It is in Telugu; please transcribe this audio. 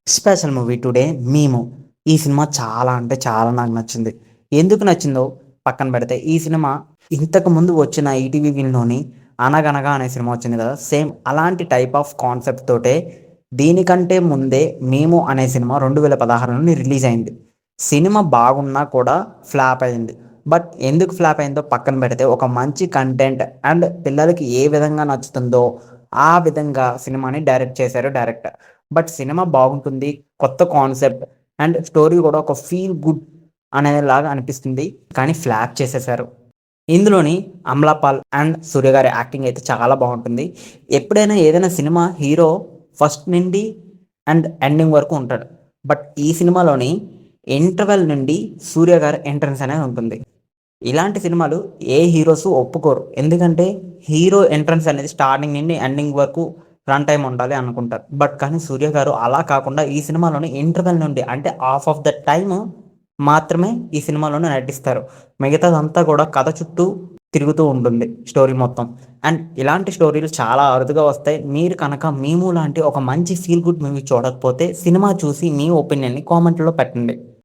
స్పెషల్ మూవీ టుడే 'మేము'. ఈ సినిమా చాలా అంటే చాలా నాకు నచ్చింది. ఎందుకు నచ్చిందో పక్కన పెడితే, ఈ సినిమా ఇంతకు ముందు వచ్చిన ఈటీవీ విన్‌లోని 'అనగనగా' అనే సినిమా వచ్చింది కదా! సేమ్ అలాంటి టైప్ ఆఫ్ కాన్సెప్ట్ తోటే దీనికంటే ముందే 'మేము' అనే సినిమా 2016లోని రిలీజ్ అయింది. సినిమా బాగున్నా కూడా ఫ్లాప్ అయింది. బట్ ఎందుకు ఫ్లాప్ అయిందో పక్కన పెడితే, ఒక మంచి కంటెంట్ అండ్ పిల్లలకి ఏ విధంగా నచ్చుతుందో ఆ విధంగా సినిమాని డైరెక్ట్ చేశారు డైరెక్టర్. బట్ సినిమా బాగుంటుంది. కొత్త కాన్సెప్ట్ అండ్ స్టోరీ కూడా ఒక ఫీల్ గుడ్ అనేలాగా అనిపిస్తుంది. కానీ ఫ్లాప్ చేసేశారు. ఇందులోని 'అమలాపాల్' అండ్ 'సూర్య' గారి యాక్టింగ్ అయితే చాలా బాగుంటుంది. ఎప్పుడైనా ఏదైనా సినిమా హీరో ఫస్ట్ నుండి అండ్ ఎండింగ్ వరకు ఉంటాడు. బట్ ఈ సినిమాలోని ఇంటర్వెల్ నుండి 'సూర్య' గారి ఎంట్రన్స్ అనేది ఉంటుంది. ఇలాంటి సినిమాలు ఏ హీరోస్ ఒప్పుకోరు. ఎందుకంటే హీరో ఎంట్రన్స్ అనేది స్టార్టింగ్ నుండి ఎండింగ్ వరకు రన్ టైమ్ ఉండాలి అనుకుంటారు. బట్ కానీ 'సూర్య' గారు అలా కాకుండా ఈ సినిమాలోని ఇంటర్వెల్ నుండి అంటే హాఫ్ ఆఫ్ ద టైమ్ మాత్రమే ఈ సినిమాలోనే నటిస్తారు. మిగతాదంతా కూడా కథ చుట్టూ తిరుగుతూ ఉంటుంది స్టోరీ మొత్తం. అండ్ ఇలాంటి స్టోరీలు చాలా అరుదుగా వస్తాయి. మీరు కనుక 'మేము' లాంటి ఒక మంచి ఫీల్ గుడ్ మూవీ చూడకపోతే సినిమా చూసి మీ ఒపీనియన్‌ని కామెంట్‌లో పెట్టండి.